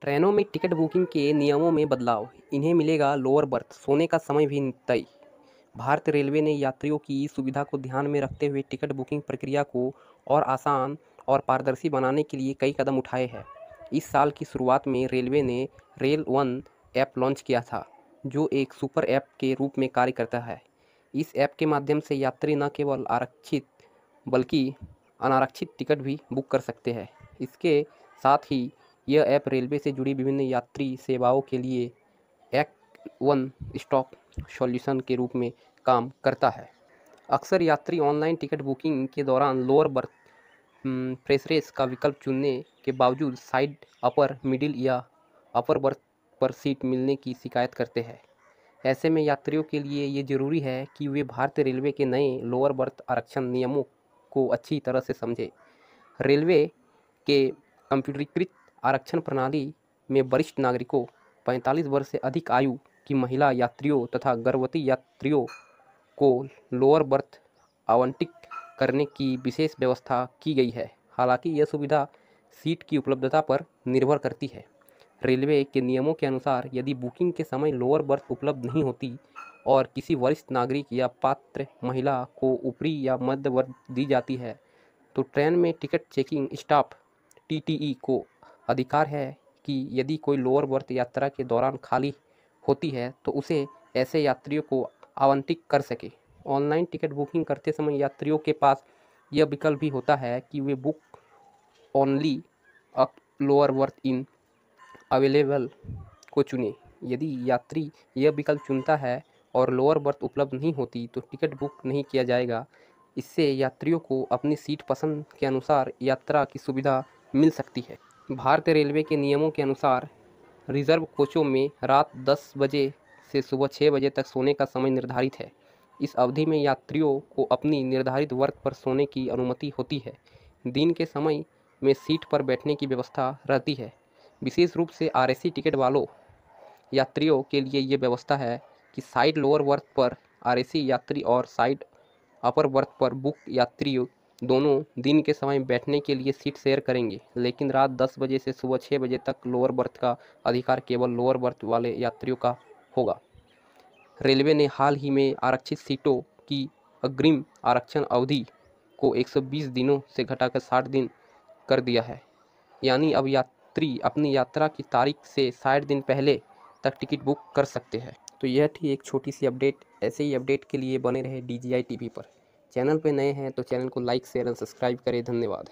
ट्रेनों में ticket booking के नियमों में बदलाव, इन्हें मिलेगा लोअर बर्थ, सोने का समय भी तय। भारतीय रेलवे ने यात्रियों की सुविधा को ध्यान में रखते हुए टिकट बुकिंग प्रक्रिया को और आसान और पारदर्शी बनाने के लिए कई कदम उठाए हैं। इस साल की शुरुआत में रेलवे ने रेल वन ऐप लॉन्च किया था, जो एक सुपर ऐप के रूप में कार्य करता है। इस ऐप के माध्यम से यात्री न केवल आरक्षित बल्कि अनारक्षित टिकट भी बुक कर सकते हैं। इसके साथ ही यह ऐप रेलवे से जुड़ी विभिन्न यात्री सेवाओं के लिए एक वन स्टॉप सॉल्यूशन के रूप में काम करता है। अक्सर यात्री ऑनलाइन टिकट बुकिंग के दौरान लोअर बर्थ प्रेफरेंस का विकल्प चुनने के बावजूद साइड, अपर, मिडिल या अपर बर्थ पर सीट मिलने की शिकायत करते हैं। ऐसे में यात्रियों के लिए ये जरूरी है कि वे भारतीय रेलवे के नए लोअर बर्थ आरक्षण नियमों को अच्छी तरह से समझें। रेलवे के कंप्यूटरीकृत आरक्षण प्रणाली में वरिष्ठ नागरिकों, 45 वर्ष से अधिक आयु की महिला यात्रियों तथा गर्भवती यात्रियों को लोअर बर्थ आवंटित करने की विशेष व्यवस्था की गई है। हालांकि यह सुविधा सीट की उपलब्धता पर निर्भर करती है। रेलवे के नियमों के अनुसार यदि बुकिंग के समय लोअर बर्थ उपलब्ध नहीं होती और किसी वरिष्ठ नागरिक या पात्र महिला को ऊपरी या मध्य वर्ग दी जाती है, तो ट्रेन में टिकट चेकिंग स्टाफ टीटीई को अधिकार है कि यदि कोई लोअर बर्थ यात्रा के दौरान खाली होती है तो उसे ऐसे यात्रियों को आवंटित कर सके। ऑनलाइन टिकट बुकिंग करते समय यात्रियों के पास यह विकल्प भी होता है कि वे book only a lower berth in available को चुनें। यदि यात्री यह विकल्प चुनता है और लोअर बर्थ उपलब्ध नहीं होती तो टिकट बुक नहीं किया जाएगा। इससे यात्रियों को अपनी सीट पसंद के अनुसार यात्रा की सुविधा मिल सकती है। भारतीय रेलवे के नियमों के अनुसार रिजर्व कोचों में रात 10 बजे से सुबह 6 बजे तक सोने का समय निर्धारित है। इस अवधि में यात्रियों को अपनी निर्धारित वर्ग पर सोने की अनुमति होती है। दिन के समय में सीट पर बैठने की व्यवस्था रहती है। विशेष रूप से आरएसी टिकट वालों यात्रियों के लिए ये व्यवस्था है कि साइड लोअर बर्थ पर आरएसी यात्री और साइड अपर बर्थ पर बुक यात्री दोनों दिन के समय बैठने के लिए सीट शेयर करेंगे, लेकिन रात 10 बजे से सुबह 6 बजे तक लोअर बर्थ का अधिकार केवल लोअर बर्थ वाले यात्रियों का होगा। रेलवे ने हाल ही में आरक्षित सीटों की अग्रिम आरक्षण अवधि को 120 दिनों से घटाकर 60 दिन कर दिया है। यानी अब यात्री अपनी यात्रा की तारीख से 60 दिन पहले तक टिकट बुक कर सकते हैं। तो यह थी एक छोटी सी अपडेट। ऐसे ही अपडेट के लिए बने रहे DGI TV पर। चैनल पे नए हैं तो चैनल को लाइक, शेयर एंड सब्सक्राइब करें। धन्यवाद।